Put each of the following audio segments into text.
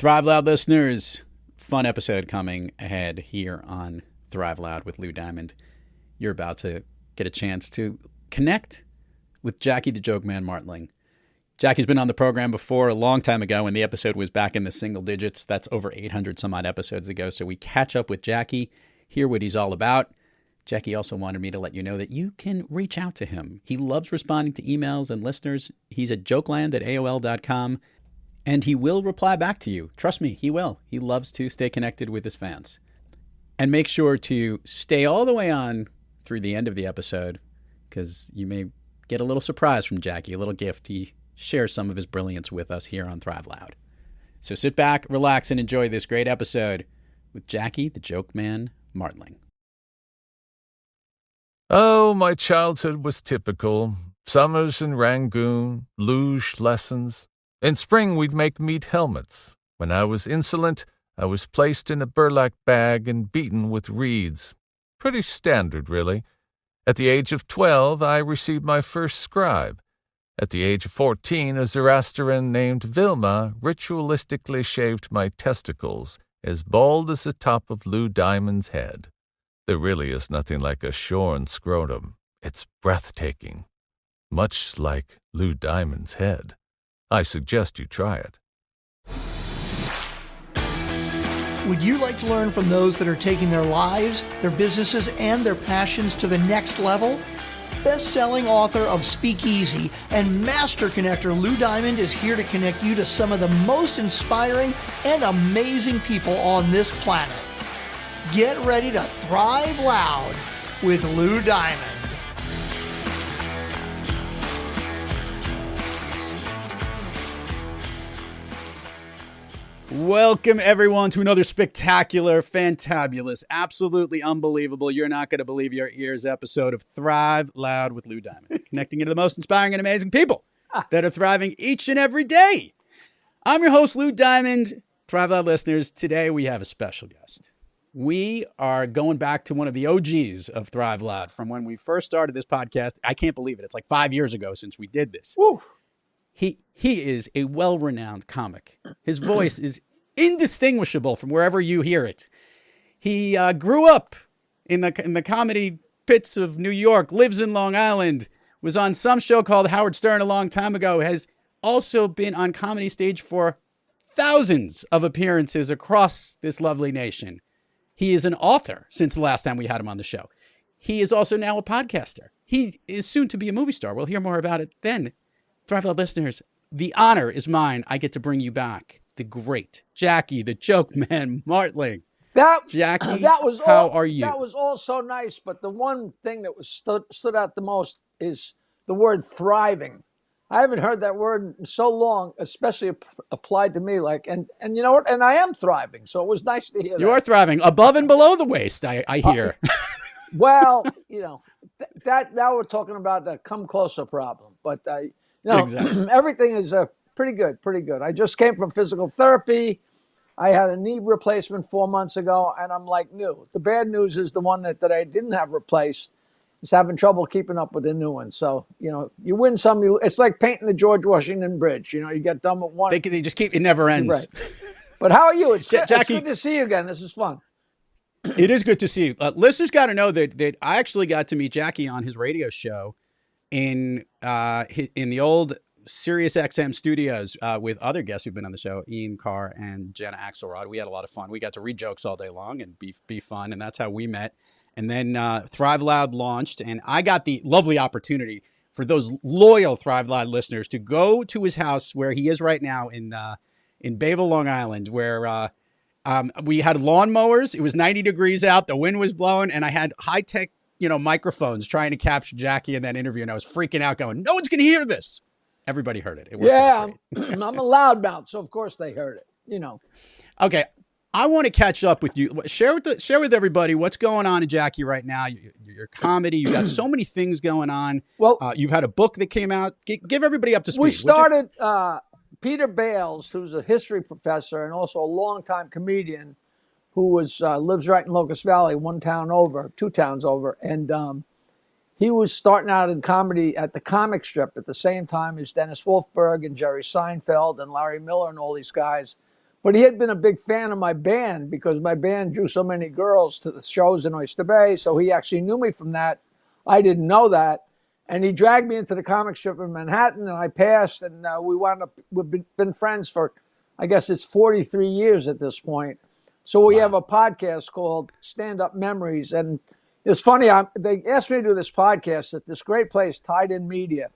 Thrive Loud listeners, fun episode coming ahead here on Thrive Loud with Lou Diamond. You're about to get a chance to connect with Jackie the Jokeman Martling. Jackie's been on the program before a long time ago when the episode was back in the single digits. That's over 800 some odd episodes ago. So we catch up with Jackie, hear what he's all about. Jackie also wanted me to let you know that you can reach out to him. He loves responding to emails and listeners. He's at jokeland@aol.com. And he will reply back to you. Trust me, he will. He loves to stay connected with his fans. And make sure to stay all the way on through the end of the episode because you may get a little surprise from Jackie, a little gift. He shares some of his brilliance with us here on Thrive Loud. So sit back, relax, and enjoy this great episode with Jackie the Jokeman Martling. Oh, my childhood was typical. Summers in Rangoon, luge lessons. In spring, we'd make meat helmets. When I was insolent, I was placed in a burlap bag and beaten with reeds. Pretty standard, really. At the age of 12, I received my first scribe. At the age of 14, a Zoroastrian named Vilma ritualistically shaved my testicles, as bald as the top of Lou Diamond's head. There really is nothing like a shorn scrotum. It's breathtaking. Much like Lou Diamond's head. I suggest you try it. Would you like to learn from those that are taking their lives, their businesses, and their passions to the next level? Best-selling author of Speakeasy and master connector Lou Diamond is here to connect you to some of the most inspiring and amazing people on this planet. Get ready to thrive loud with Lou Diamond. Welcome, everyone, to another spectacular, fantabulous, absolutely unbelievable, you're not going to believe your ears episode of Thrive Loud with Lou Diamond, connecting you to the most inspiring and amazing people that are thriving each and every day. I'm your host, Lou Diamond. Thrive Loud listeners, today we have a special guest. We are going back to one of the OGs of Thrive Loud from when we first started this podcast. I can't believe it. It's like 5 years ago since we did this. Woo. He is a well-renowned comic. His voice is indistinguishable from wherever you hear it. He grew up in the comedy pits of New York, lives in Long Island, was on some show called Howard Stern a long time ago, has also been on comedy stage for thousands of appearances across this lovely nation. He is an author since the last time we had him on the show. He is also now a podcaster. He is soon to be a movie star. We'll hear more about it then. Thrive Loud listeners, the honor is mine. I get to bring you back the great Jackie the Jokeman Martling. Jackie, how are you? That was all so nice, but the one thing that was stood out the most is the word thriving. I haven't heard that word in so long, especially applied to me. And you know what? And I am thriving, so it was nice to hear that. You are thriving above and below the waist, I hear. Well, that now we're talking about the come closer problem, but exactly. Everything is pretty good. I just came from physical therapy. I had a knee replacement 4 months ago, and I'm like new. The bad news is the one that I didn't have replaced is having trouble keeping up with the new one. So, you win some. It's like painting the George Washington Bridge. You get done with one. They just keep, it never ends. Right. But how are you? Jackie, it's good to see you again. This is fun. It is good to see you. Listeners got to know that I actually got to meet Jackie on his radio show in the old Sirius XM studios with other guests who've been on the show, Ian Carr and Jenna Axelrod. We had a lot of fun. We got to read jokes all day long and be fun, and that's how we met. And then Thrive Loud launched, and I got the lovely opportunity for those loyal Thrive Loud listeners to go to his house where he is right now in Bayville, Long Island, where we had lawnmowers. It was 90 degrees out. The wind was blowing, and I had high-tech microphones trying to capture Jackie in that interview, and I was freaking out going, no one's going to hear this. Everybody heard it. It worked out great. I'm a loudmouth, so of course they heard it, Okay, I want to catch up with you. Share with everybody what's going on in Jackie right now. Your comedy, you got so many things going on. Well, you've had a book that came out. Give everybody up to speed. We started, Peter Bales, who's a history professor and also a longtime comedian who lives right in Locust Valley, two towns over. And he was starting out in comedy at the comic strip at the same time as Dennis Wolfberg and Jerry Seinfeld and Larry Miller and all these guys. But he had been a big fan of my band because my band drew so many girls to the shows in Oyster Bay. So he actually knew me from that. I didn't know that. And he dragged me into the comic strip in Manhattan, and I passed, and we wound up, we've been friends for, I guess it's 43 years at this point. So we have a podcast called Stand Up Memories. And it's funny, they asked me to do this podcast at this great place, Tied In Media,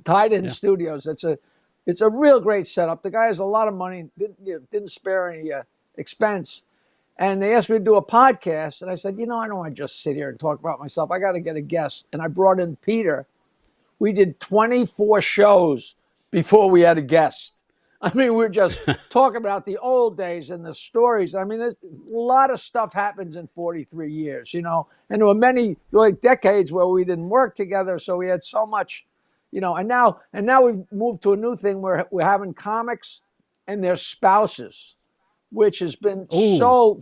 Tied In Studios. It's a real great setup. The guy has a lot of money, didn't spare any expense. And they asked me to do a podcast. And I said, I don't want to just sit here and talk about myself. I got to get a guest. And I brought in Peter. We did 24 shows before we had a guest. I mean, we're just talking about the old days and the stories. I mean, a lot of stuff happens in 43 years, And there were many decades where we didn't work together. So we had so much, and now we've moved to a new thing where we're having comics and their spouses, which has been so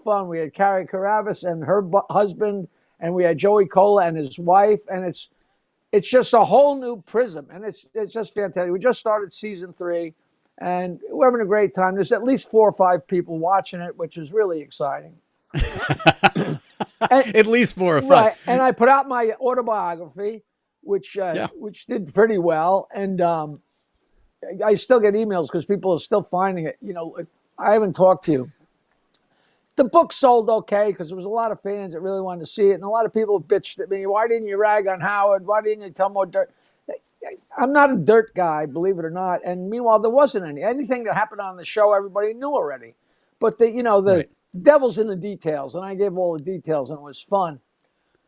fun. We had Carrie Carabas and her husband, and we had Joey Cola and his wife, and it's just a whole new prism, and it's just fantastic. We just started season 3, and we're having a great time. There's at least 4 or 5 people watching it, which is really exciting. At least 4 or 5. Right, and I put out my autobiography, which did pretty well, and I still get emails because people are still finding it. I haven't talked to you. The book sold okay because there was a lot of fans that really wanted to see it, and a lot of people bitched at me. Why didn't you rag on Howard? Why didn't you tell more dirt? I'm not a dirt guy, believe it or not. And meanwhile, there wasn't any. Anything that happened on the show, everybody knew already. But the devil's in the details, and I gave all the details, and it was fun.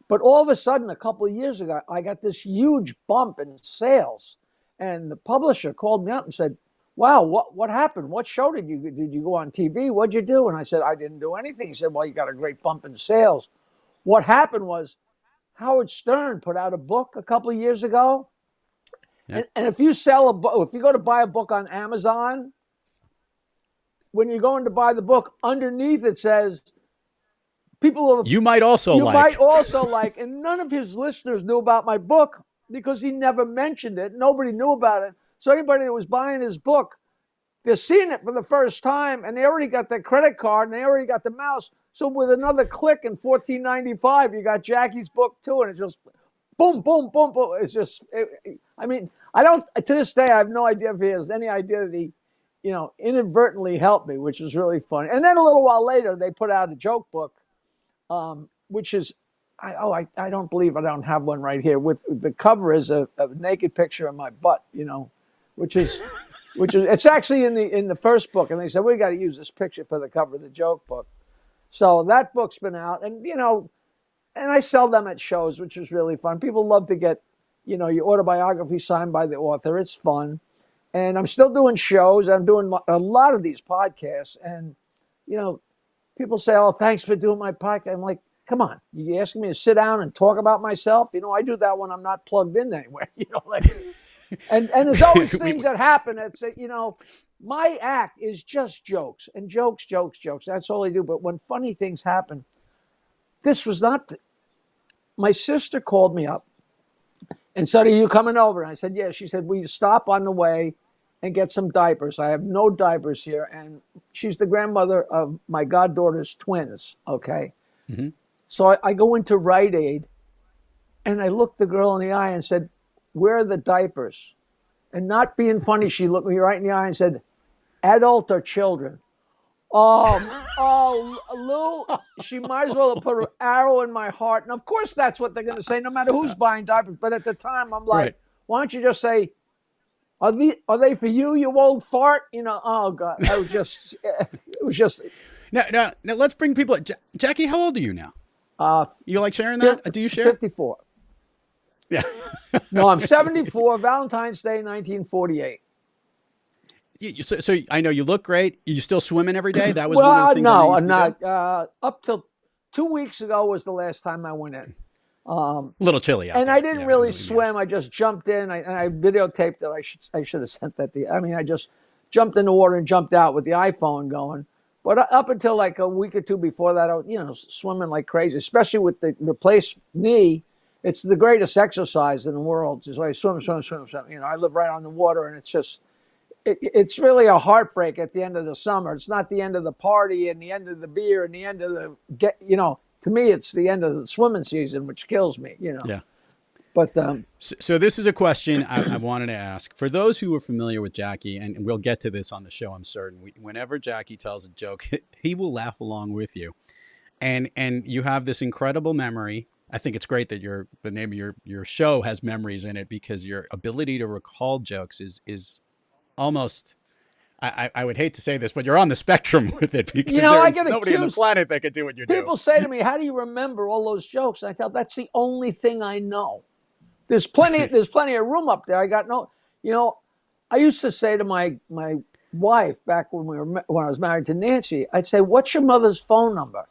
But all of a sudden, a couple of years ago, I got this huge bump in sales, and the publisher called me up and said, wow, what happened? What show did you go on TV? What'd you do? And I said, I didn't do anything. He said, well, you got a great bump in sales. What happened was Howard Stern put out a book a couple of years ago. Yeah. And if you sell a book, if you go to buy a book on Amazon, when you're going to buy the book, underneath it says, you might also like, and none of his listeners knew about my book because he never mentioned it. Nobody knew about it. So anybody that was buying his book, they're seeing it for the first time, and they already got their credit card, and they already got the mouse. So with another click in $14.95, you got Jackie's book too, and it's just boom, boom, boom, boom. It's just, to this day, I have no idea if he has any idea that he, inadvertently helped me, which was really fun. And then a little while later, they put out a joke book, which is, I don't believe I don't have one right here. With the cover is a naked picture of my butt, which is it's actually in the first book, and they said we got to use this picture for the cover of the joke book. So that book's been out, and and I sell them at shows, which is really fun. People love to get your autobiography signed by the author. It's fun, and I'm still doing shows. I'm doing a lot of these podcasts, and people say, "Oh, thanks for doing my podcast." I'm like, come on, you asking me to sit down and talk about myself? I do that when I'm not plugged in anywhere. And there's always things that happen. It's my act is just jokes and jokes. That's all I do. But when funny things happen, this was not. My sister called me up and said, "Are you coming over?" And I said, "Yeah." She said, "Will you stop on the way and get some diapers? I have no diapers here." And she's the grandmother of my goddaughter's twins. Okay. Mm-hmm. So I go into Rite Aid, and I looked the girl in the eye and said, "Where are the diapers?" And not being funny, she looked me right in the eye and said, "Adult or children?" Lou, she might as well have put an arrow in my heart. And of course, that's what they're going to say, no matter who's buying diapers. But at the time, I'm like, why don't you just say, are they for you, you old fart? Oh God, it was just. Now, let's bring people. Jackie, how old are you now? You like sharing that? Do you share? 54. Yeah. No, I'm 74. Valentine's Day, 1948. So I know you look great. You still swimming every day? That was one of the things. No, I'm not. Up till 2 weeks ago was the last time I went in. A little chilly out and there. I didn't really swim. I just jumped in. I videotaped it. I should have sent that to you. I just jumped in the water and jumped out with the iPhone going. But up until like a week or two before that, I was, swimming like crazy, especially with the replaced knee. It's the greatest exercise in the world. So I swim. I live right on the water, and it's just, it's really a heartbreak at the end of the summer. It's not the end of the party and the end of the beer and the end of the to me, it's the end of the swimming season, which kills me. Yeah. But so this is a question I wanted to ask for those who are familiar with Jackie, and we'll get to this on the show. I'm certain. Whenever Jackie tells a joke, he will laugh along with you, and you have this incredible memory. I think it's great that the name of your show has memories in it, because your ability to recall jokes is almost. I would hate to say this, but you're on the spectrum with it, because I there's get nobody on the accused. planet that could do what you do. People say to me, "How do you remember all those jokes?" And I tell them, that's the only thing I know. There's plenty of room up there. I got no, I used to say to my wife back when I was married to Nancy, I'd say, "What's your mother's phone number?"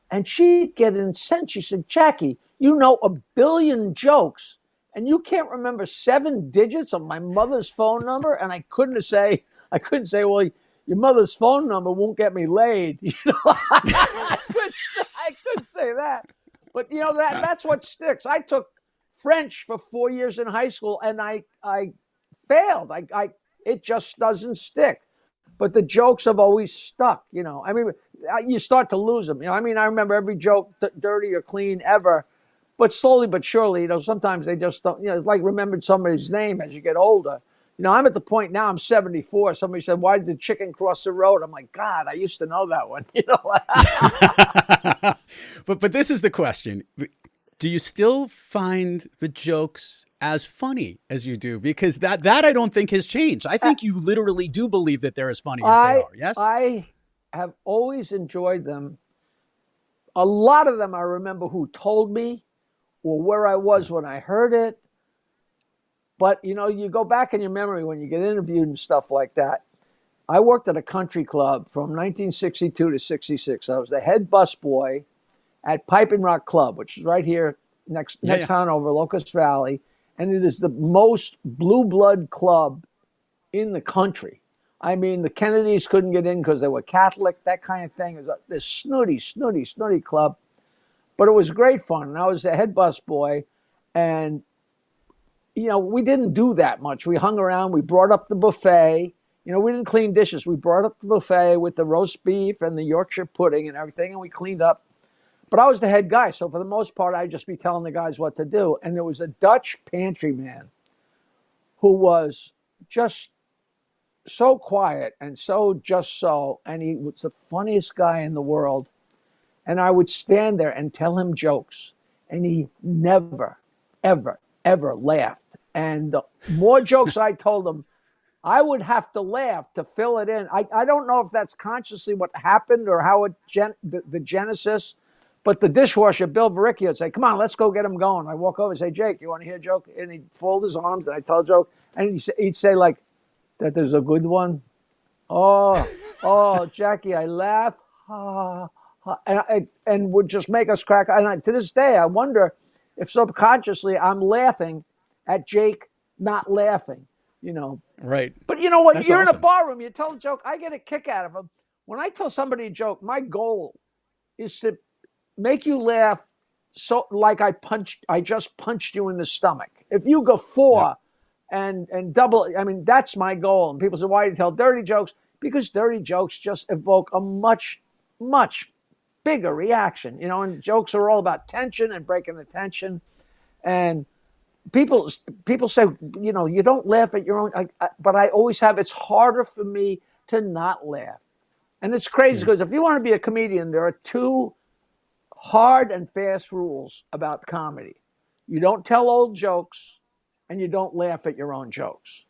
And she'd get incensed. She said, "Jackie, you know a billion jokes, and you can't remember 7 digits of my mother's phone number." And I couldn't say, "Well, your mother's phone number won't get me laid." I couldn't say that. But that's what sticks. I took French for 4 years in high school, and I failed. It just doesn't stick. But the jokes have always stuck. I mean, you start to lose them. I mean, I remember every joke, dirty or clean, ever. But slowly but surely, sometimes they just don't. It's like remembered somebody's name as you get older. I'm at the point now. I'm 74. Somebody said, "Why did the chicken cross the road?" I'm like, God, I used to know that one. But this is the question. Do you still find the jokes as funny as you do? Because that I don't think has changed. I think you literally do believe that they're as funny as they are. Yes? I have always enjoyed them. A lot of them I remember who told me or where I was when I heard it. But, you go back in your memory when you get interviewed and stuff like that. I worked at a country club from 1962 to 66. I was the head busboy at Piping Rock Club, which is right here next town over, Locust Valley. And it is the most blue blood club in the country. I mean, the Kennedys couldn't get in because they were Catholic, that kind of thing. It was this snooty club. But it was great fun. And I was the head busboy. And we didn't do that much. We hung around. We brought up the buffet. We didn't clean dishes. We brought up the buffet with the roast beef and the Yorkshire pudding and everything, and we cleaned up. But I was the head guy, so for the most part, I'd just be telling the guys what to do. And there was a Dutch pantry man who was just so quiet and and he was the funniest guy in the world. And I would stand there and tell him jokes, and he never, ever, ever laughed. And the more jokes I told him, I would have to laugh to fill it in. I don't know if that's consciously what happened or how the genesis, but the dishwasher, Bill Varicchio, would say, "Come on, let's go get him going." I walk over and say, "Jake, you want to hear a joke?" And he'd fold his arms and I tell a joke. And he'd say like, "That there's a good one." Oh, Jackie, I laugh. And would just make us crack. And to this day, I wonder if subconsciously I'm laughing at Jake not laughing, Right. But you know what? That's You're awesome. in a barroom, you tell a joke, I get a kick out of them. When I tell somebody a joke, my goal is to make you laugh so like I just punched you in the stomach. If you guffaw and double, I mean, that's my goal. And people say, "Why do you tell dirty jokes?" Because dirty jokes just evoke a much, much bigger reaction, and jokes are all about tension and breaking the tension. And people say, you don't laugh at your own, but I always have. It's harder for me to not laugh. And it's crazy because if you want to be a comedian, there are 2 hard and fast rules about comedy. You don't tell old jokes and you don't laugh at your own jokes.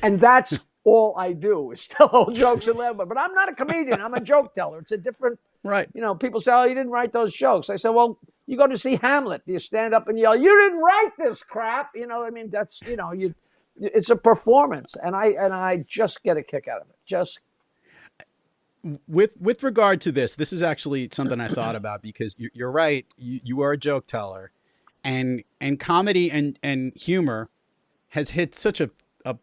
And that's all I do is tell old jokes and laugh. But I'm not a comedian. I'm a joke teller. It's a different, Right. People say, "Oh, you didn't write those jokes." I say, "Well, you go to see Hamlet. Do you stand up and yell, 'You didn't write this crap'?" I mean, that's, it's a performance. And I just get a kick out of it. Just. With regard to this is actually something I thought about, because you're right. You are a joke teller, and comedy and humor has hit such a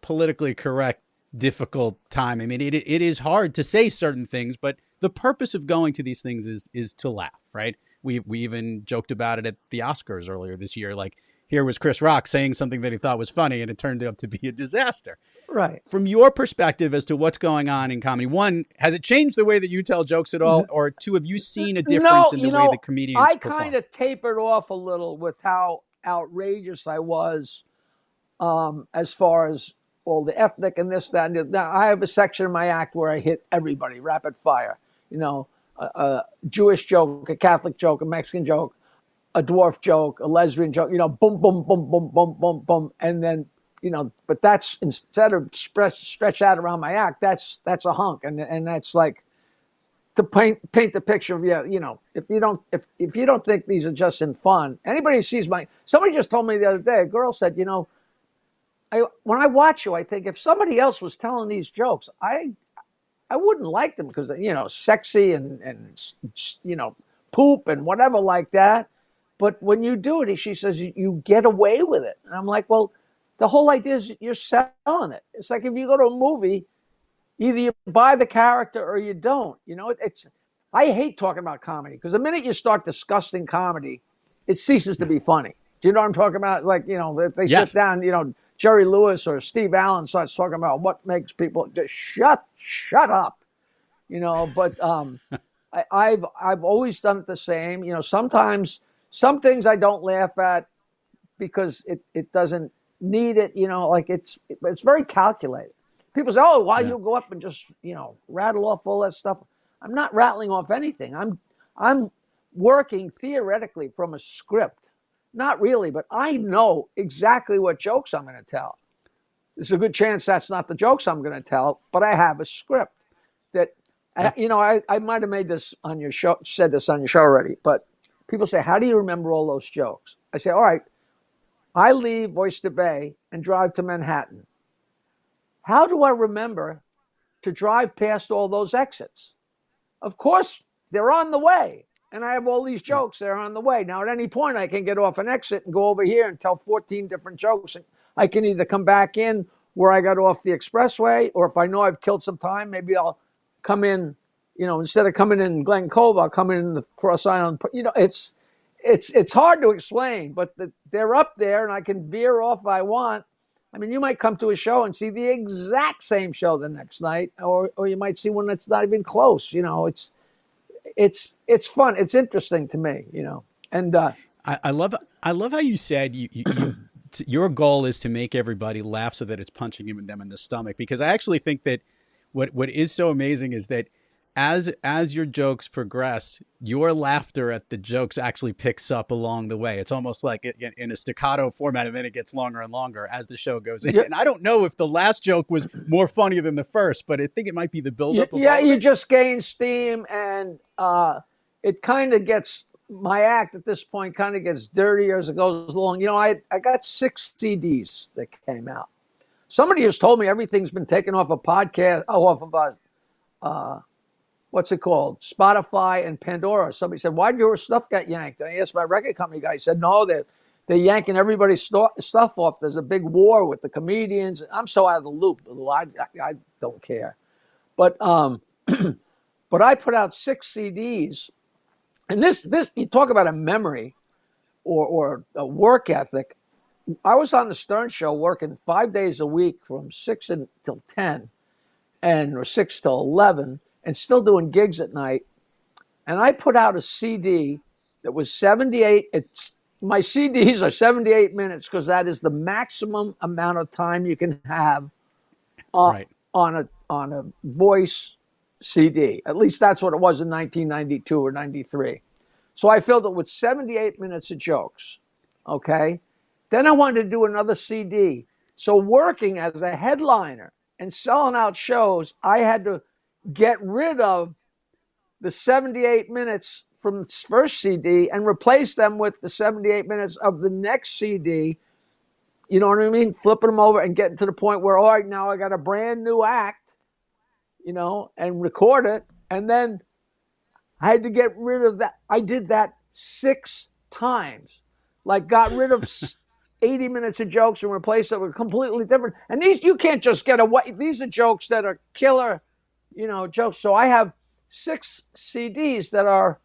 politically correct, difficult time. I mean, it is hard to say certain things, but the purpose of going to these things is to laugh, right? We even joked about it at the Oscars earlier this year. Like, here was Chris Rock saying something that he thought was funny, and it turned out to be a disaster. Right. From your perspective as to what's going on in comedy, one, has it changed the way that you tell jokes at all? Or two, have you seen a difference in the way that comedians I perform? kind of tapered off a little with how outrageous I was as far as all the ethnic and this, that, and the, now I have a section in my act where I hit everybody rapid fire. A Jewish joke, a Catholic joke, a Mexican joke, a dwarf joke, a lesbian joke. Boom, boom, boom, boom, boom, boom, boom, and then But that's instead of stretch out around my act. That's a hunk, and that's like to paint the picture of if you don't think these are just in fun. Anybody who sees somebody just told me the other day. A girl said, when I watch you, I think if somebody else was telling these jokes, I wouldn't like them because sexy and poop and whatever like that. But when you do it, she says you get away with it, and I'm like, well, the whole idea is you're selling it. It's like if you go to a movie, either you buy the character or you don't. I hate talking about comedy because the minute you start discussing comedy, it ceases to be funny. Do you know what I'm talking about? Like, if they Yes. sit down, Jerry Lewis or Steve Allen starts talking about what makes people just shut up. But I've always done it the same. Sometimes some things I don't laugh at because it doesn't need it. Like it's very calculated. People say, "Oh, why you go up and just rattle off all that stuff?" I'm not rattling off anything. I'm working theoretically from a script. Not really, but I know exactly what jokes I'm going to tell. There's a good chance that's not the jokes I'm going to tell, but I have a script that, I might have made this on your show, said this on your show already, but people say, how do you remember all those jokes? I say, all right, I leave Oyster Bay and drive to Manhattan. How do I remember to drive past all those exits? Of course, they're on the way. And I have all these jokes that are on the way. Now, at any point, I can get off an exit and go over here and tell 14 different jokes. And I can either come back in where I got off the expressway, or if I know I've killed some time, maybe I'll come in, instead of coming in Glen Cove, I'll come in the Cross Island. It's hard to explain, but they're up there and I can veer off if I want. I mean, you might come to a show and see the exact same show the next night, or you might see one that's not even close. It's fun. It's interesting to me, And I love how you said your goal is to make everybody laugh so that it's punching them in the stomach. Because I actually think that what is so amazing is that as your jokes progress, your laughter at the jokes actually picks up along the way. It's almost like in a staccato format, and then it gets longer and longer as the show goes in. Yeah. And I don't know if the last joke was more funny than the first, but I think it might be the buildup. Yeah, you just gain steam, and it kind of gets, my act at this point kind of gets dirtier as it goes along. I got 6 CDs that came out. Somebody has told me everything's been taken off a podcast, off of what's it called? Spotify and Pandora. Somebody said, why did your stuff get yanked? And I asked my record company guy. He said, no, they're yanking everybody's stuff off. There's a big war with the comedians. I'm so out of the loop. I don't care. But but I put out 6 CDs. And this you talk about a memory or a work ethic. I was on the Stern Show working 5 days a week from 6 until 10 or 6 till 11. And still doing gigs at night. And I put out a CD that was 78. My CDs are 78 minutes because that is the maximum amount of time you can have on a voice CD. At least that's what it was in 1992 or 93. So I filled it with 78 minutes of jokes. Okay. Then I wanted to do another CD. So working as a headliner and selling out shows, I had to get rid of the 78 minutes from the first CD and replace them with the 78 minutes of the next CD. You know what I mean? Flipping them over and getting to the point where, all right, now I got a brand new act, and record it. And then I had to get rid of that. I did that 6 times. Like got rid of 80 minutes of jokes and replaced it with completely different. And these, you can't just get away. These are jokes that are killer jokes. So I have 6 CDs that are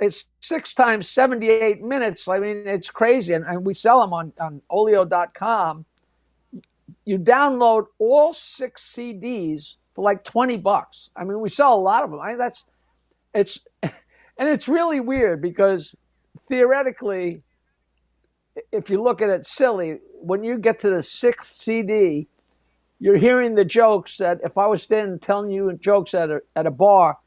it's 6 times 78 minutes. I mean, it's crazy. And we sell them on oleo.com. You download all 6 CDs for like $20. I mean, we sell a lot of them. It's and it's really weird because theoretically, if you look at it silly, when you get to the 6th CD, you're hearing the jokes that if I was standing telling you jokes at a bar,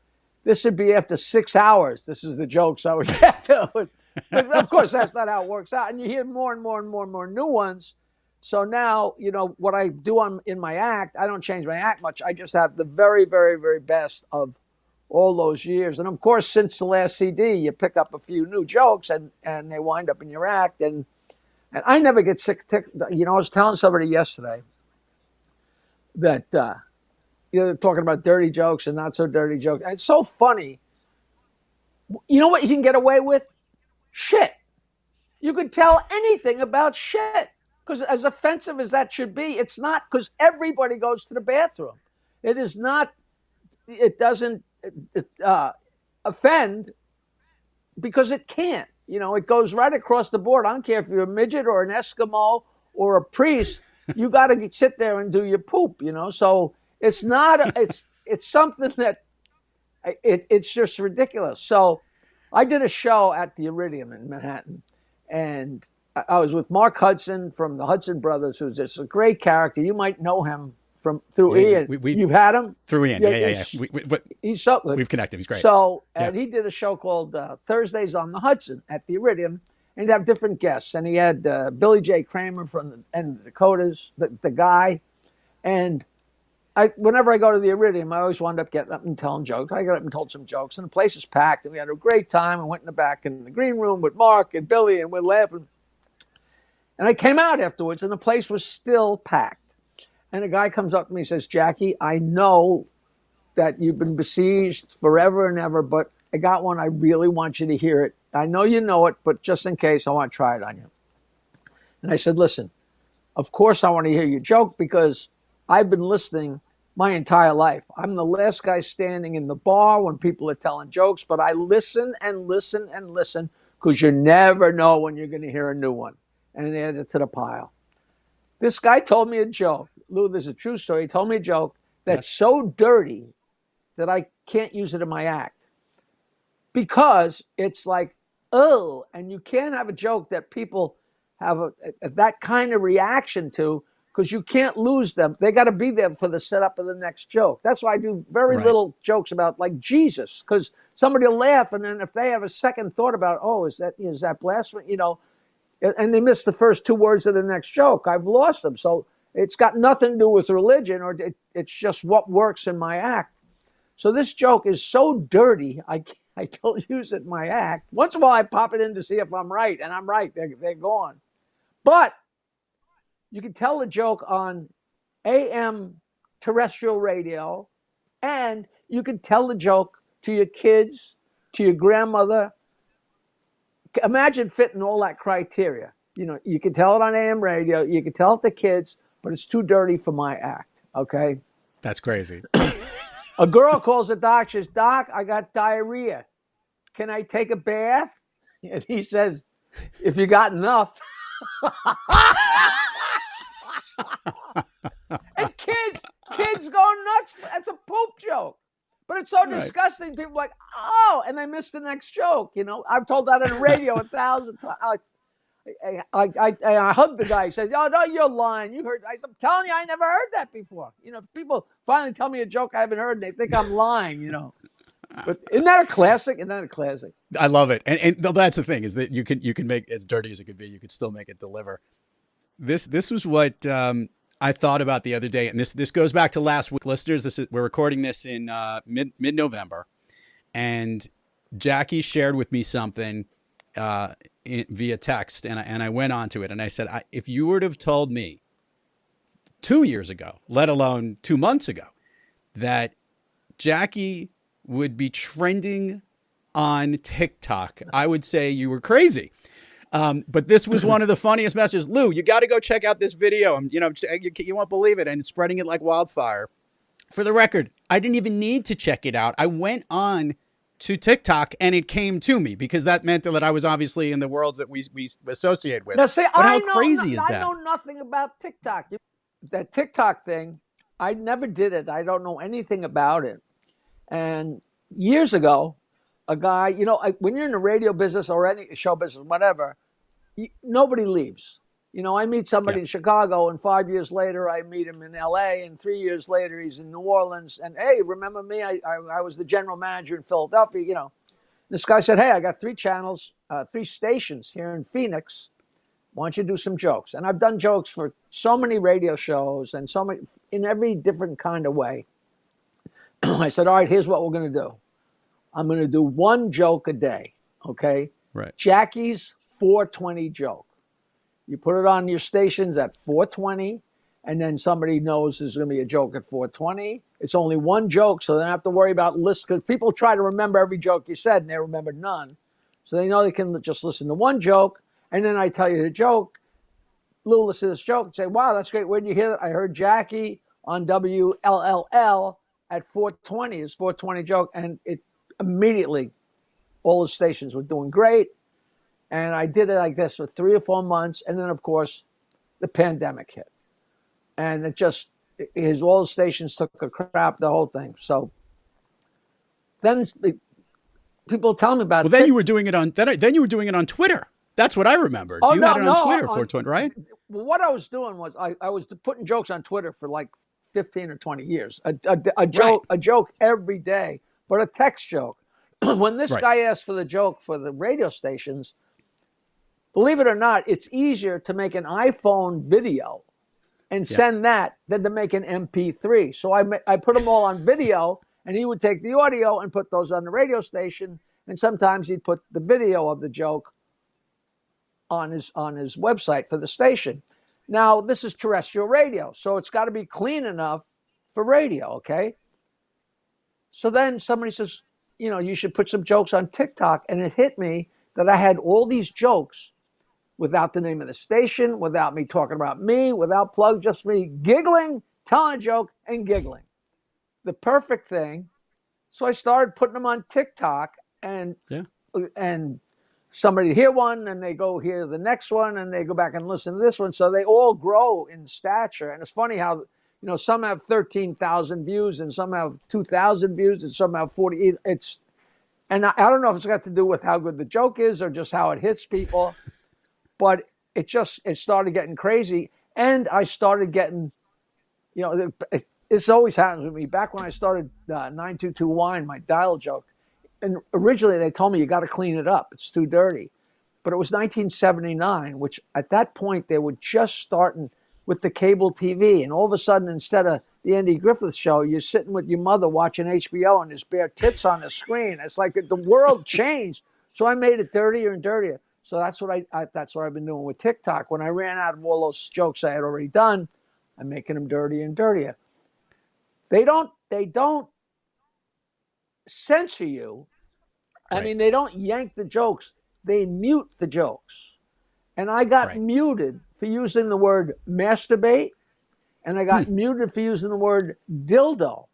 this would be after 6 hours. This is the jokes I would get to. But of course, that's not how it works out. And you hear more and more and more and more new ones. So now, what I do in my act, I don't change my act much. I just have the very, very, very best of all those years. And of course, since the last CD, you pick up a few new jokes and they wind up in your act. And I never get sick. I was telling somebody yesterday that, talking about dirty jokes and not so dirty jokes. And it's so funny. You know what you can get away with? Shit. You could tell anything about shit. Because as offensive as that should be, it's not, because everybody goes to the bathroom. It is not, it doesn't offend because it can't. It goes right across the board. I don't care if you're a midget or an Eskimo or a priest. You got to sit there and do your poop, So it's not, it's something that it's just ridiculous. So I did a show at the Iridium in Manhattan, and I was with Mark Hudson from the Hudson Brothers, who's just a great character. You might know him through Ian. You've had him? Through Ian, yeah. He's so good. We've connected. He's great. So, and he did a show called Thursdays on the Hudson at the Iridium, and he'd have different guests. And he had Billy J. Kramer from the end of the Dakotas, the guy. And whenever I go to the Iridium, I always wound up getting up and telling jokes. I got up and told some jokes, and the place is packed, and we had a great time. I went in the back in the green room with Mark and Billy, and we're laughing. And I came out afterwards, and the place was still packed. And a guy comes up to me and says, Jackie, I know that you've been besieged forever and ever, but I got one. I really want you to hear it. I know you know it, but just in case, I want to try it on you. And I said, listen, of course I want to hear your joke because I've been listening my entire life. I'm the last guy standing in the bar when people are telling jokes, but I listen and listen and listen because you never know when you're going to hear a new one. And they added it to the pile. This guy told me a joke. Lou, this is a true story. He told me a joke that's so dirty that I can't use it in my act. Because it's like, oh, and you can't have a joke that people have that kind of reaction to because you can't lose them. They got to be there for the setup of the next joke. That's why I do very little jokes about like Jesus, because somebody will laugh, and then if they have a second thought about, oh, is that blasphemy? And they miss the first 2 words of the next joke, I've lost them. So it's got nothing to do with religion, or it's just what works in my act. So this joke is so dirty, I don't use it in my act. Once in a while, I pop it in to see if I'm right, and I'm right. They're gone. But you can tell the joke on AM terrestrial radio, and you can tell the joke to your kids, to your grandmother. Imagine fitting all that criteria. You can tell it on AM radio, you can tell it to kids, but it's too dirty for my act, okay? That's crazy. A girl calls the doctor, says, Doc, I got diarrhea. Can I take a bath? And he says, if you got enough. And kids go nuts. That's a poop joke. But it's so disgusting. People are like, oh, and they miss the next joke. I've told that on the radio 1,000 times. I hugged the guy. He said, oh, no, you're lying. You heard. I'm telling you, I never heard that before. If people finally tell me a joke I haven't heard, and they think I'm lying, But isn't that a classic? I love it. And that's the thing, is that you can make as dirty as it could be. You could still make it deliver. This was what I thought about the other day, and this goes back to last week, listeners. We're recording this in mid-November, and Jackie shared with me something via text, and I went on to it, and I said, if you were to have told me 2 years ago, let alone 2 months ago, that Jackie would be trending on TikTok, I would say you were crazy. But this was one of the funniest messages. Lou, you got to go check out this video. You won't believe it. And it's spreading it like wildfire. For the record, I didn't even need to check it out. I went on to TikTok and it came to me because that meant that I was obviously in the worlds that we associate with. Now, see, but I how know, crazy is I that? know nothing about TikTok. That TikTok thing, I never did it. I don't know anything about it. And years ago, a guy, when you're in the radio business or any show business, whatever, nobody leaves. I meet somebody in Chicago, and 5 years later, I meet him in L.A., and 3 years later, he's in New Orleans. And, hey, remember me? I was the general manager in Philadelphia, This guy said, hey, I got 3 channels, 3 stations here in Phoenix. Why don't you do some jokes? And I've done jokes for so many radio shows and so many in every different kind of way. I said, all right, here's what we're going to do. I'm going to do 1 joke a day, okay? Right. Jackie's 420 joke. You put it on your stations at 420, and then somebody knows there's going to be a joke at 420. It's only 1 joke, so they don't have to worry about lists, because people try to remember every joke you said, and they remember none. So they know they can just listen to 1 joke, and then I tell you the joke. Lou listen to this joke and say, wow, that's great. Where'd you hear that? I heard Jackie on WLLL at 420. It's 420 joke, and it immediately, all the stations were doing great. And I did it like this for 3 or 4 months. And then, of course, the pandemic hit. And all the stations took a crap, the whole thing. So then people tell me about it. Well, then you were doing it on Twitter. That's what I remembered. You had it on Twitter for 20, right? Well, what I was doing was I was putting jokes on Twitter for like 15 or 20 years. A joke every day, but a text joke. When this guy asked for the joke for the radio stations, believe it or not, it's easier to make an iPhone video and send that than to make an MP3. So I put them all on video, and he would take the audio and put those on the radio station, and sometimes he'd put the video of the joke on his website for the station. Now, this is terrestrial radio, so it's got to be clean enough for radio, okay? So then somebody says, you should put some jokes on TikTok, and it hit me that I had all these jokes without the name of the station, without me talking about me, without plug, just me giggling, telling a joke, and giggling. The perfect thing. So I started putting them on TikTok, and somebody hear one, and they go hear the next one, and they go back and listen to this one. So they all grow in stature. And it's funny how, some have 13,000 views, and some have 2,000 views, and some have 40. And I don't know if it's got to do with how good the joke is or just how it hits people. But it started getting crazy, and I started getting, this always happens with me. Back when I started 922 Wine, my dial joke, and originally they told me you got to clean it up; it's too dirty. But it was 1979, which at that point they were just starting with the cable TV, and all of a sudden, instead of the Andy Griffith Show, you're sitting with your mother watching HBO, and there's bare tits on the screen. It's like the world changed. So I made it dirtier and dirtier. So that's what I've been doing with TikTok. When I ran out of all those jokes I had already done, I'm making them dirtier and dirtier. They don't censor you. I mean, they don't yank the jokes. They mute the jokes. And I got muted for using the word masturbate, and I got muted for using the word dildo.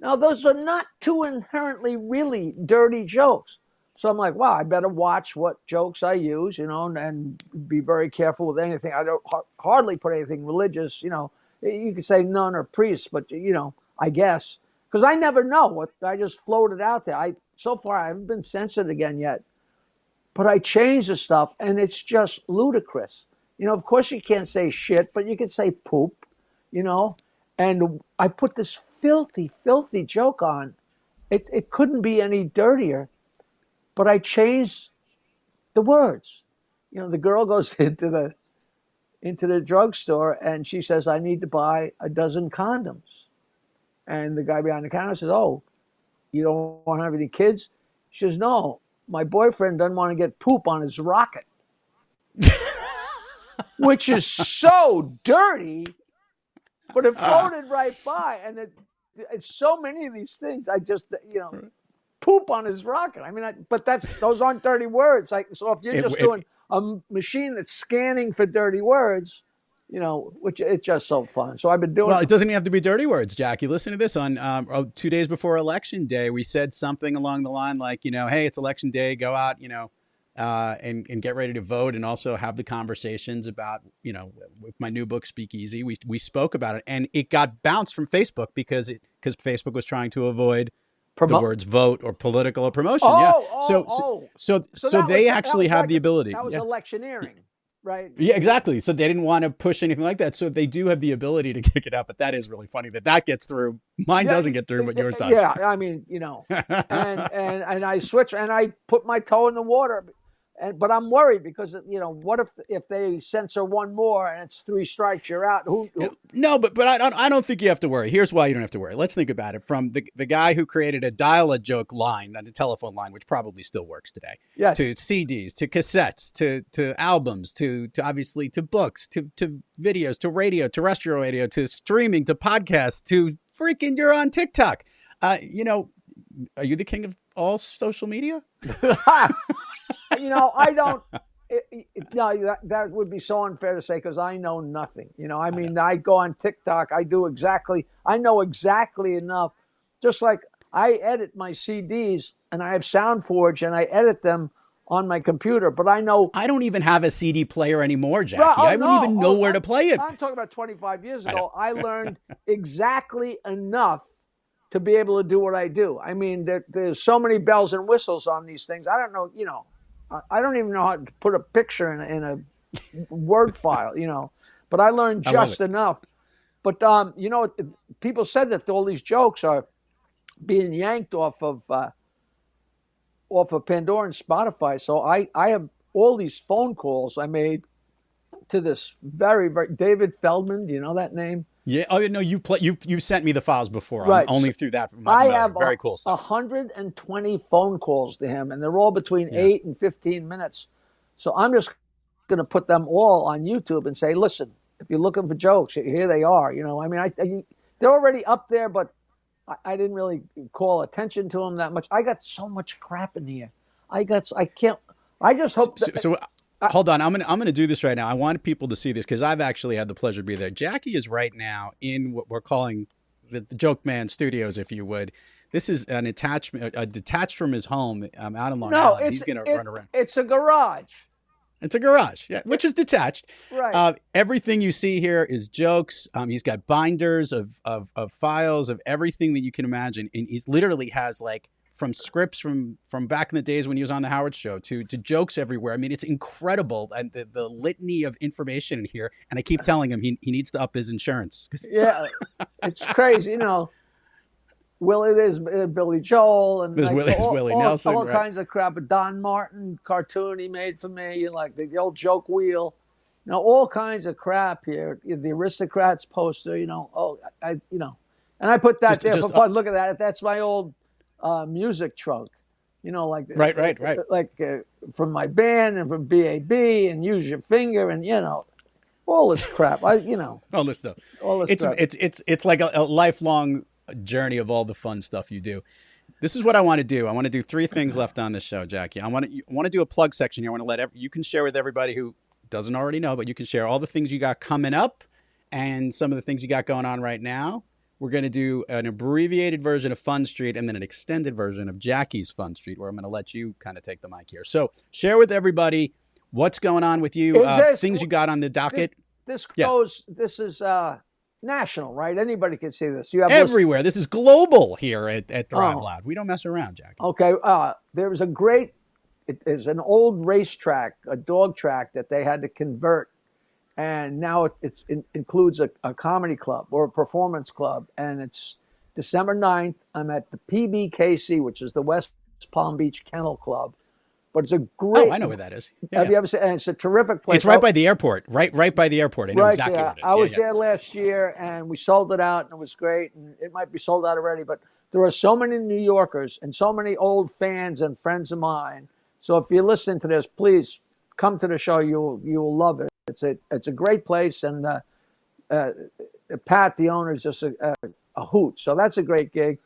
Now, those are not 2 inherently really dirty jokes. So I'm like, wow, I better watch what jokes I use, and be very careful with anything. I don't hardly put anything religious, You could say nun or priest, but, I guess. Because I never know. I just floated out there. So far, I haven't been censored again yet. But I changed the stuff, and it's just ludicrous. Of course you can't say shit, but you can say poop, And I put this filthy, filthy joke on. It couldn't be any dirtier. But I changed the words. The girl goes into the drugstore, and she says, I need to buy a dozen condoms. And the guy behind the counter says, oh, you don't want to have any kids? She says, no, my boyfriend doesn't want to get poop on his rocket. Which is so dirty, but it floated right by. And it's so many of these things. I just, poop on his rocket. I mean, but those aren't dirty words. So if you're just doing a machine that's scanning for dirty words, which it's just so fun. So I've been doing. Well, it doesn't even have to be dirty words, Jackie. Listen to this. On 2 days before Election Day, we said something along the line like, hey, it's Election Day. Go out, and get ready to vote, and also have the conversations about, with my new book, Speakeasy. We spoke about it, and it got bounced from Facebook because Facebook was trying to avoid the words vote or political or promotion. So they actually have the ability. That was electioneering. Right. Yeah, exactly. So they didn't want to push anything like that. So they do have the ability to kick it out. But that is really funny that gets through. Mine doesn't get through, but yours does. Yeah, I mean, and I switch and I put my toe in the water. But I'm worried because, what if they censor one more and it's 3 strikes, you're out? Who? No, but I don't think you have to worry. Here's why you don't have to worry. Let's think about it. From the guy who created a dial-a-joke line, not a telephone line, which probably still works today, yes, to CDs, to cassettes, to albums, to obviously to books, to videos, to radio, terrestrial radio, to streaming, to podcasts, to freaking you're on TikTok. Are you the king of all social media? I don't. No, that would be so unfair to say because I know nothing. I go on TikTok. I know exactly enough. Just like I edit my CDs and I have SoundForge and I edit them on my computer. But I don't even have a CD player anymore, Jackie. I wouldn't even know where to play it. I'm talking about 25 years ago. I learned exactly enough to be able to do what I do. I mean, there's so many bells and whistles on these things. I don't know, I don't even know how to put a picture in a Word file, but I learned just enough. But, people said that all these jokes are being yanked off of Pandora and Spotify. So I have all these phone calls I made to this very, very David Feldman. Do you know that name? Yeah. Oh no, you sent me the files before. Right. I'm only through that. I have very cool stuff. 120 phone calls to him, and they're all between 8 and 15 minutes. So I'm just going to put them all on YouTube and say, listen, if you're looking for jokes, here they are. I mean, they're already up there, but I didn't really call attention to them that much. I got so much crap in here. I just hope. Hold on, I'm gonna do this right now. I want people to see this because I've actually had the pleasure to be there. Jackie is right now in what we're calling the Jokeman studios, if you would. This is an attachment, detached from his home out in Long Island. He's gonna run around. It's a garage. It's a garage, yeah, which is detached. Right. Everything you see here is jokes. He's got binders of files of everything that you can imagine, and he literally has like. From scripts from back in the days when he was on the Howard Show to jokes everywhere. I mean, it's incredible. And the litany of information in here. And I keep telling him he needs to up his insurance. Yeah, it's crazy. There's Billy Joel and there's Willie Nelson. All kinds of crap. A Don Martin cartoon he made for me, like the old joke wheel. All kinds of crap here. The Aristocrats poster, and I put that there for fun. Look at that. That's my old music trunk, right. Like from my band and from BAB and Use Your Finger and all this crap. All this stuff. It's like a lifelong journey of all the fun stuff you do. This is what I want to do. I want to do 3 things left on this show, Jackie. I want to do a plug section here. I want to you can share with everybody who doesn't already know, but you can share all the things you got coming up and some of the things you got going on right now. We're going to do an abbreviated version of Fun Street and then an extended version of Jackie's Fun Street, where I'm going to let you kind of take the mic here. So share with everybody what's going on with you, things you got on the docket. This is national, right? Anybody can see this. You have everywhere. This is global here at Thrive Loud. We don't mess around, Jackie. Okay. There is it is an old racetrack, a dog track that they had to convert. And now it includes a comedy club or a performance club. And it's December 9th. I'm at the PBKC, which is the West Palm Beach Kennel Club. But it's a great... Oh, I know where that is. Have you ever seen it? And it's a terrific place. It's right by the airport. Right by the airport. I know exactly where it is. I was there last year, and we sold it out, and it was great. And it might be sold out already, but there are so many New Yorkers and so many old fans and friends of mine. So if you listen to this, please come to the show. You'll love it. It's a great place, and Pat, the owner, is just a hoot. So that's a great gig.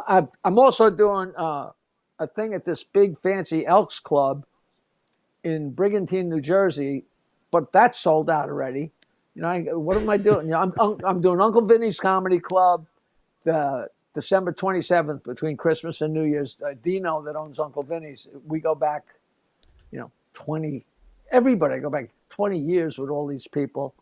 I'm also doing a thing at this big fancy Elks Club in Brigantine, New Jersey, but that's sold out already. What am I doing? I'm doing Uncle Vinny's Comedy Club, the December 27th between Christmas and New Year's. Dino that owns Uncle Vinny's. We go back, 20. Everybody I go back 20 years with all these people.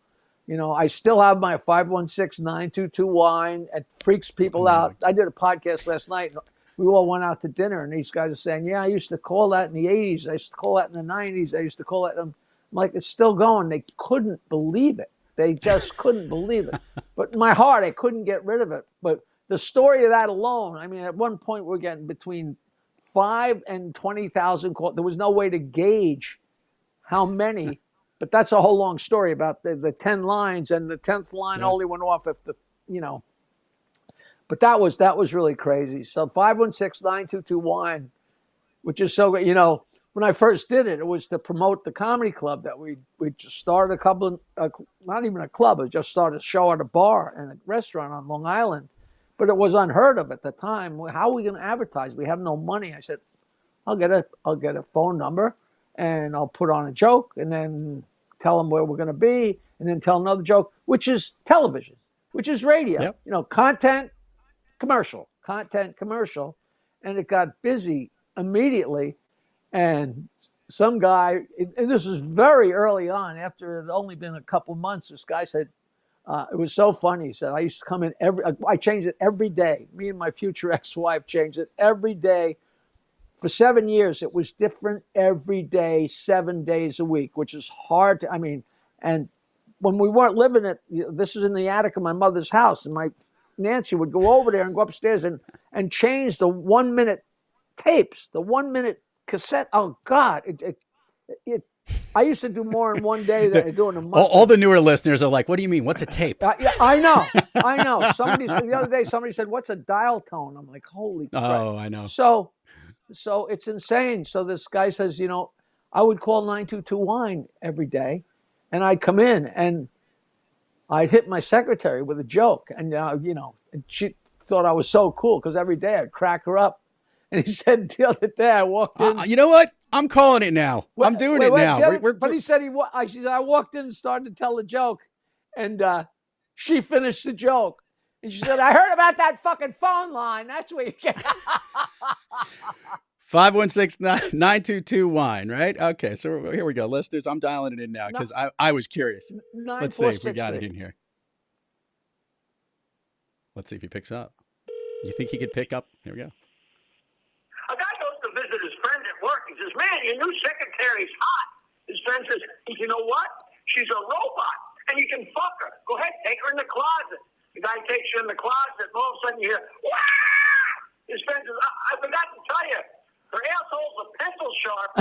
I still have my 516-922 wine. It freaks people out. I did a podcast last night. And we all went out to dinner, and these guys are saying, "Yeah, I used to call that in the '80s. I used to call that in the '90s. I used to call that." I'm like, it's still going. They couldn't believe it. They just couldn't believe it. But in my heart, I couldn't get rid of it. But the story of that alone, I mean, at one point we're getting between 5 and 20,000 calls. There was no way to gauge how many, but that's a whole long story about the 10 lines, and the 10th line only went off if but that was really crazy. So 516-922 wine, which is so great. When I first did it, it was to promote the comedy club that we just started a couple of, not even a club, it just started a show at a bar and a restaurant on Long Island. But it was unheard of at the time. How are we going to advertise? We have no money. I said, I'll get a phone number, and I'll put on a joke, and then tell them where we're going to be, and then tell another joke, which is television, which is radio. Yep. Content, commercial, and it got busy immediately. And some guy, and this was very early on, after it had only been a couple months, this guy said, it was so funny. He said, I used to come in I changed it every day. Me and my future ex-wife changed it every day. For 7 years, it was different every day, 7 days a week, which is hard to, and when we weren't living it, this was in the attic of my mother's house, and Nancy would go over there and go upstairs and change the 1 minute tapes, the 1 minute cassette. Oh God! I used to do more in one day than I do in a month. All the newer listeners are like, "What do you mean? What's a tape?" Yeah, I know. The other day, somebody said, "What's a dial tone?" I'm like, "Holy crap!" Oh, I know. So it's insane. So this guy says, I would call 922 wine every day, and I'd come in and I'd hit my secretary with a joke, and and she thought I was so cool because every day I'd crack her up. And he said the other day I walked in. You know what? I'm calling it now. I'm doing it now. But he said I walked in and started to tell a joke, and she finished the joke. And she said, I heard about that fucking phone line. That's where you get 516-922 wine, right? Okay, so here we go. Listeners, I'm dialing it in now because I was curious. Let's see if we got it in here. Let's see if he picks up. You think he could pick up? Here we go. A guy goes to visit his friend at work. He says, man, your new secretary's hot. His friend says, you know what? She's a robot, and you can fuck her. Go ahead, take her in the closet. The guy takes you in the closet, and all of a sudden you hear, wah! His friend says, I forgot to tell you, her asshole's a pencil sharp.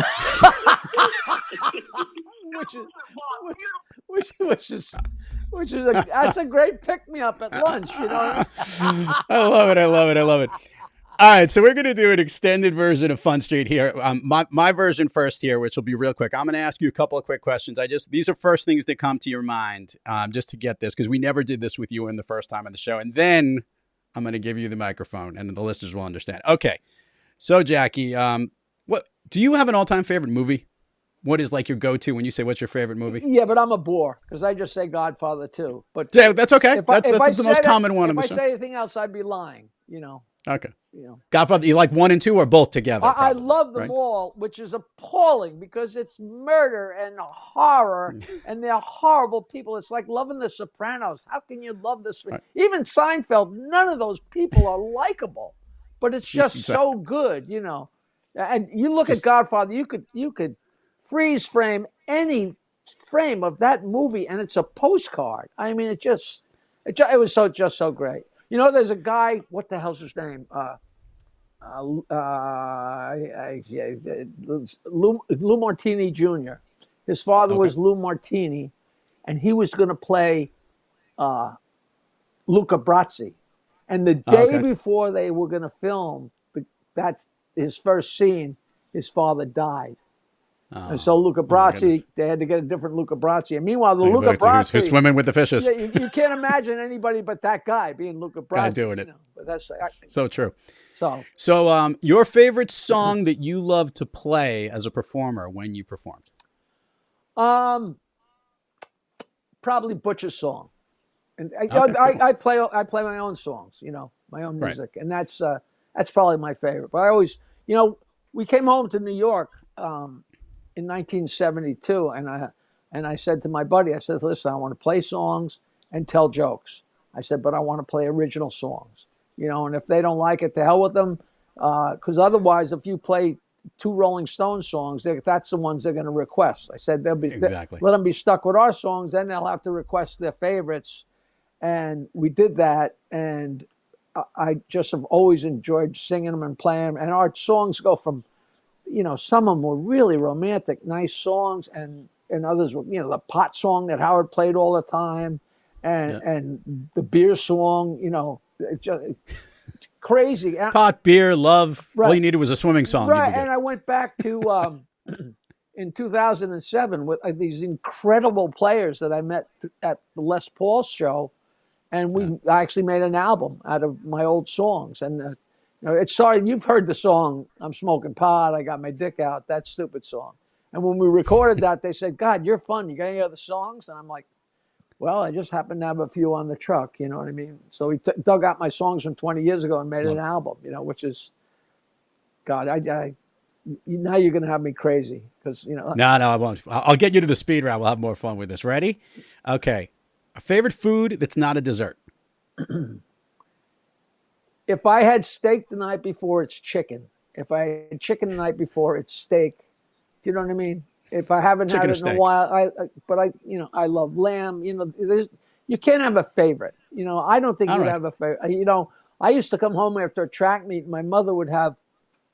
That's a great pick-me-up at lunch, I love it. All right, so we're going to do an extended version of Fun Street here. My version first here, which will be real quick. I'm going to ask you a couple of quick questions. These are first things that come to your mind, just to get this, because we never did this with you in the first time on the show. And then I'm going to give you the microphone, and the listeners will understand. Okay, so Jackie, what do you have an all-time favorite movie? What is like your go-to when you say what's your favorite movie? Yeah, but I'm a bore because I just say Godfather too. But yeah, that's okay. That's the most common one on the show. If I say anything else, I'd be lying. Okay. Godfather, you like 1 and 2 or both together? I love them all, which is appalling because it's murder and horror, and they're horrible people. It's like loving The Sopranos. How can you love this? Right. Even Seinfeld, none of those people are likable, but it's just so good, And you look at Godfather, you could freeze frame any frame of that movie, and it's a postcard. I mean, it was just so great. There's a guy. What the hell's his name? Lou Martini Jr. His father was Lou Martini, and he was going to play Luca Brasi. And the day before they were going to film, that's his first scene, his father died. And so Luca Brasi, they had to get a different Luca Brasi. And meanwhile, Luca Brasi, who's swimming with the fishes. Yeah, you can't imagine anybody but that guy being Luca Brasi. Guy doing it. But that's so true. So your favorite song that you love to play as a performer when you performed? probably Butch's song. And Okay, cool. I play my own songs, my own Right. music, and that's probably my favorite. But I always, we came home to New York in 1972, and I said to my buddy, I said, listen, I want to play songs and tell jokes. I said, but I want to play original songs, and if they don't like it, to hell with them, because otherwise, if you play two Rolling Stones songs, that's the ones they're going to request. I said Exactly. let them be stuck with our songs, then they'll have to request their favorites. And we did that, and I just have always enjoyed singing them and playing them. And our songs go from, some of them were really romantic, nice songs, and others were, the pot song that Howard played all the time, and the beer song, it's just crazy. Pot, beer, love. Right. All you needed was a swimming song. Right, and I went back to in 2007 with these incredible players that I met at the Les Paul show. And I actually made an album out of my old songs. And it started, you've heard the song, I'm Smoking Pot, I Got My Dick Out, that stupid song. And when we recorded that, they said, God, you're fun. You got any other songs? And I'm like, well, I just happened to have a few on the truck, you know what I mean? So we dug out my songs from 20 years ago and made an album, which is, God, now you're going to have me crazy. Because, No, I won't. I'll get you to the speed round. We'll have more fun with this. Ready? Okay. A favorite food that's not a dessert. If I had steak the night before, it's chicken. If I had chicken the night before, it's steak. Do you know what I mean? If I haven't Chicken had or it in a steak? while, I love lamb. You can't have a favorite. I don't think All you'd right. have a favorite. I used to come home after a track meet, and my mother would have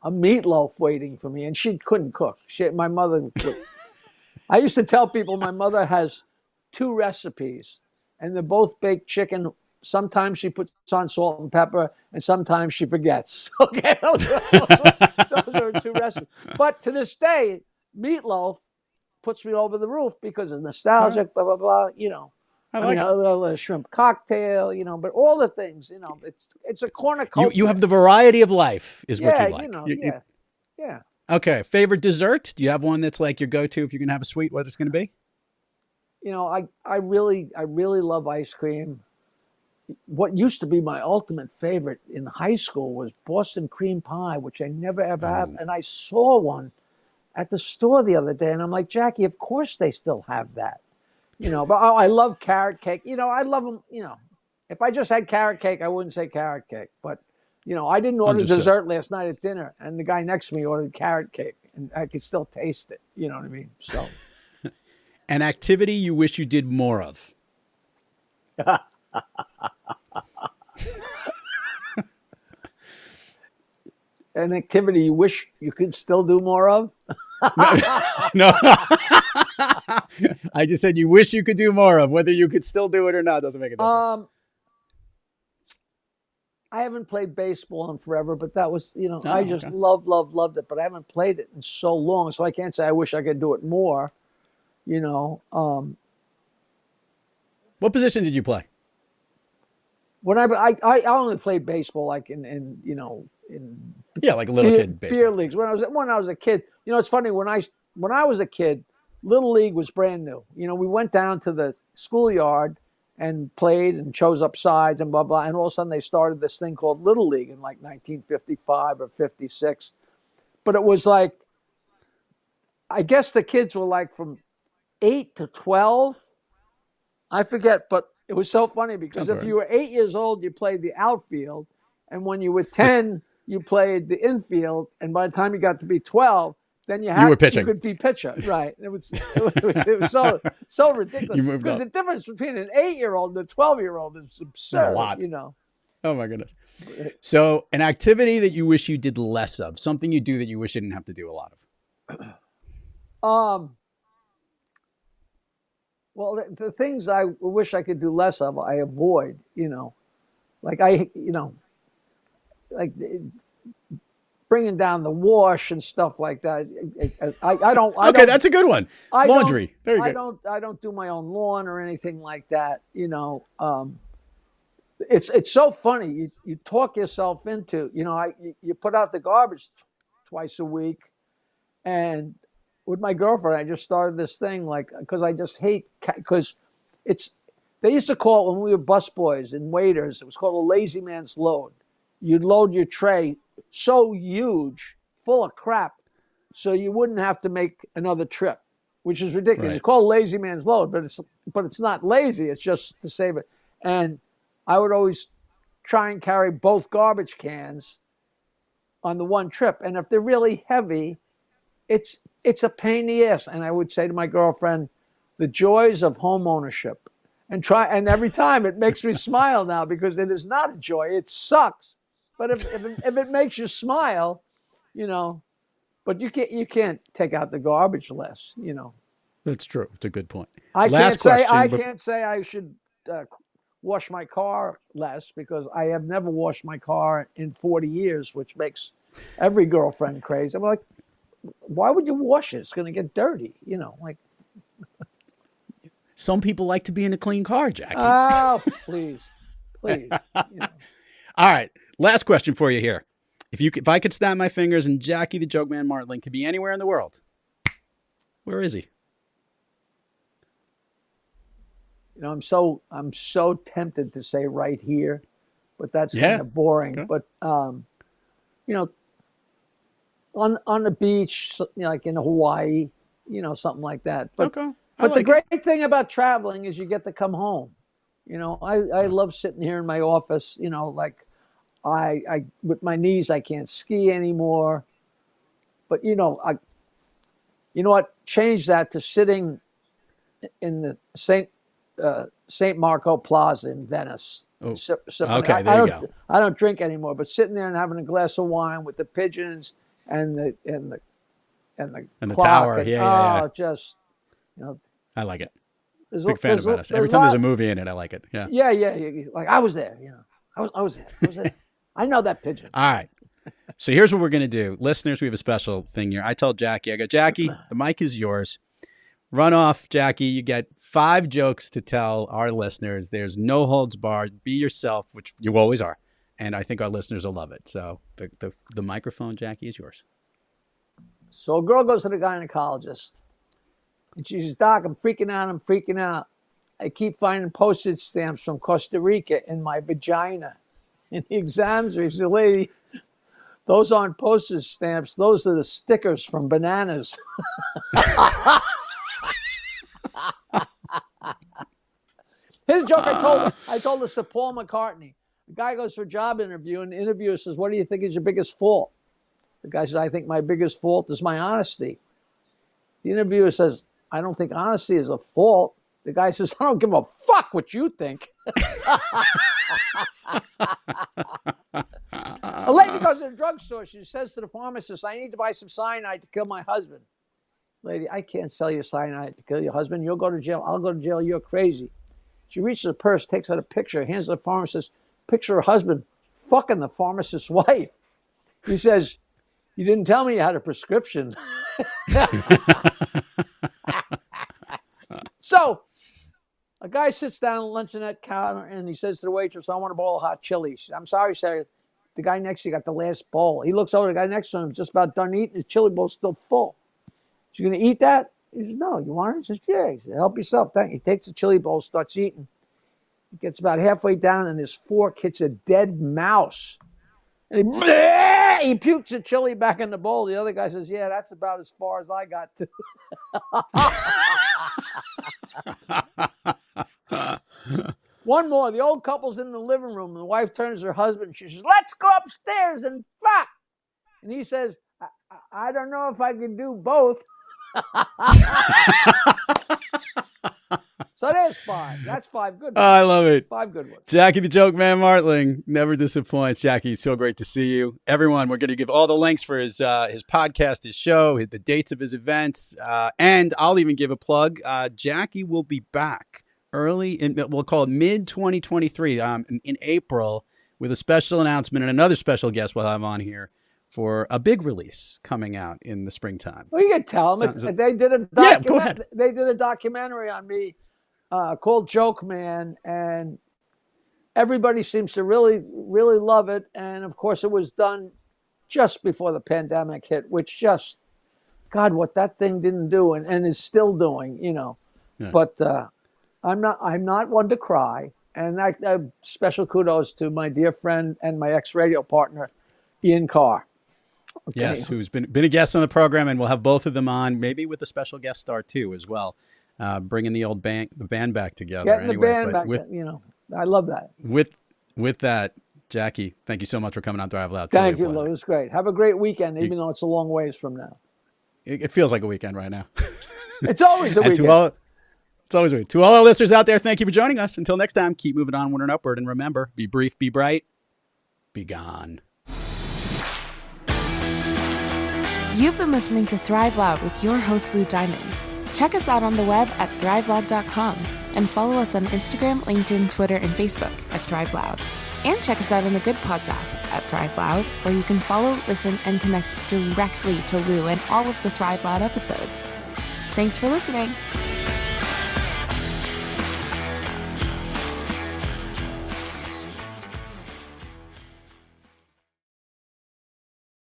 a meatloaf waiting for me, and she couldn't cook. My mother. I used to tell people my mother has 2 recipes, and they're both baked chicken. Sometimes she puts on salt and pepper, and sometimes she forgets. Okay, those are 2 recipes. But to this day, meatloaf puts me over the roof because it's nostalgic, blah, blah, blah, I like it. a shrimp cocktail, but all the things, it's a cornucopia. You have the variety of life is what Yeah, you like. yeah. Okay. Favorite dessert? Do you have one that's like your go-to if you can have a sweet, what it's going to be? I really love ice cream. What used to be my ultimate favorite in high school was Boston cream pie, which I never ever had. And I saw one at the store the other day, and I'm like, Jackie, of course they still have that. But I love carrot cake. I love them. If I just had carrot cake, I wouldn't say carrot cake. But I didn't order Understood. dessert last night at dinner, and the guy next to me ordered carrot cake, and I could still taste it. You know what I mean? So. An activity you wish you did more of. An activity you wish you could still do more of? No. I just said you wish you could do more of. Whether you could still do it or not doesn't make a difference. I haven't played baseball in forever, but that was, Oh, I just okay. loved it, but I haven't played it in so long, so I can't say I wish I could do it more, What position did you play? When I only played baseball like in Yeah, like a little kid baseball. beer leagues when I was a kid. It's funny when I was a kid, Little League was brand new. We went down to the schoolyard and played and chose up sides and blah blah, and all of a sudden they started this thing called Little League in like 1955 or 56. But it was like, I guess the kids were like from 8 to 12. I forget, but it was so funny because if you were 8 years old, you played the outfield, and when you were 10, you played the infield, and by the time you got to be 12, then you were pitching. You could be pitcher, right? It was so ridiculous You moved because up. the difference between an 8-year-old and a 12-year-old is absurd. A lot. Oh my goodness. So, an activity that you wish you did less of, something you do that you wish you didn't have to do a lot of. Well, the things I wish I could do less of, I avoid. Like like bringing down the wash and stuff like that. I don't. Okay, that's a good one. Laundry. Very good. I don't do my own lawn or anything like that. It's so funny. You talk yourself into. You put out the garbage twice a week, and with my girlfriend, I just started this thing because I just hate because it's they used to call it when we were busboys and waiters. It was called a lazy man's load. You'd load your tray so huge, full of crap, so you wouldn't have to make another trip, which is ridiculous. Right. It's called lazy man's load, but it's not lazy. It's just to save it. And I would always try and carry both garbage cans on the one trip. And if they're really heavy, it's a pain in the ass. And I would say to my girlfriend, the joys of home ownership. And every time it makes me smile now, because it is not a joy. It sucks. But if it makes you smile, but you can't take out the garbage less, That's true. It's a good point. I Last can't say I should wash my car less, because I have never washed my car in 40 years, which makes every girlfriend crazy. I'm like, why would you wash it? It's going to get dirty, like. Some people like to be in a clean car, Jackie. Oh, please. All right. Last question for you here. If I could snap my fingers and Jackie the Joke Man Martling could be anywhere in the world, where is he? I'm so tempted to say right here, but that's kind of boring. Okay. But on the beach, like in Hawaii, something like that. But okay. But the great thing about traveling is you get to come home. I love sitting here in my office. Like I with my knees, I can't ski anymore. But what? Change that to sitting in the St. Marco Plaza in Venice. Oh, okay, there you go. I don't drink anymore, but sitting there and having a glass of wine with the pigeons and the tower. Yeah. Just I like it. Big fan of Venice. Every time there's a movie in it, I like it. Yeah. Yeah. Like I was there. I was there. I know that pigeon. All right. So here's what we're gonna do, listeners. We have a special thing here. I told Jackie, I go, Jackie, the mic is yours. Run off, Jackie. You get 5 jokes to tell our listeners. There's no holds barred. Be yourself, which you always are, and I think our listeners will love it. So the microphone, Jackie, is yours. So a girl goes to the gynecologist, and she says, Doc, I'm freaking out. I keep finding postage stamps from Costa Rica in my vagina. And he examines her. He says, lady, those aren't postage stamps. Those are the stickers from bananas. His joke, I told this to Paul McCartney. The guy goes for a job interview, and the interviewer says, what do you think is your biggest fault? The guy says, I think my biggest fault is my honesty. The interviewer says, I don't think honesty is a fault. The guy says, I don't give a fuck what you think. A lady goes to the drugstore. She says to the pharmacist, I need to buy some cyanide to kill my husband. Lady, I can't sell you cyanide to kill your husband. You'll go to jail. I'll go to jail. You're crazy. She reaches her purse, takes out a picture, hands to the pharmacist, picture her husband fucking the pharmacist's wife. He says, you didn't tell me you had a prescription. So a guy sits down at the luncheonette counter and he says to the waitress, I want a bowl of hot chili. She says, I'm sorry, sir. The guy next to you got the last bowl. He looks over, the guy next to him is just about done eating. His chili bowl's still full. You going to eat that? He says, no, you want it? He says, yeah. He says, help yourself. Thank you. He takes the chili bowl, starts eating. He gets about halfway down and his fork hits a dead mouse. And he pukes the chili back in the bowl. The other guy says, yeah, that's about as far as I got to. One more. The old couple's in the living room. The wife turns to her husband. She says, let's go upstairs and fuck. And he says, I don't know if I can do both. So there's 5. That's 5 good ones. I love it. 5 good ones. Jackie the Joke Man Martling never disappoints. Jackie, so great to see you. Everyone, we're going to give all the links for his podcast, his show, the dates of his events, and I'll even give a plug. Jackie will be back we'll call it mid-2023, in April, with a special announcement and another special guest we'll have on here for a big release coming out in the springtime. Well, you can tell them. They did a documentary on me called Jokeman, and everybody seems to really, really love it. And of course, it was done just before the pandemic hit, which just, God, what that thing didn't do and is still doing, Yeah. But I'm not one to cry. And special kudos to my dear friend and my ex-radio partner, Ian Carr. Okay. Yes, who's been a guest on the program, and we'll have both of them on, maybe with a special guest star too as well, bringing the band back together. Getting the band back, I love that. With that, Jackie, thank you so much for coming on Thrive Loud. Thank you, Lou. It was great. Have a great weekend, even though it's a long ways from now. It feels like a weekend right now. It's always a weekend. It's always a weekend. To all our listeners out there, thank you for joining us. Until next time, keep moving onward and upward. And remember, be brief, be bright, be gone. You've been listening to Thrive Loud with your host, Lou Diamond. Check us out on the web at thriveloud.com and follow us on Instagram, LinkedIn, Twitter, and Facebook at Thrive Loud. And check us out on the Good Pods app at Thrive Loud, where you can follow, listen, and connect directly to Lou and all of the Thrive Loud episodes. Thanks for listening.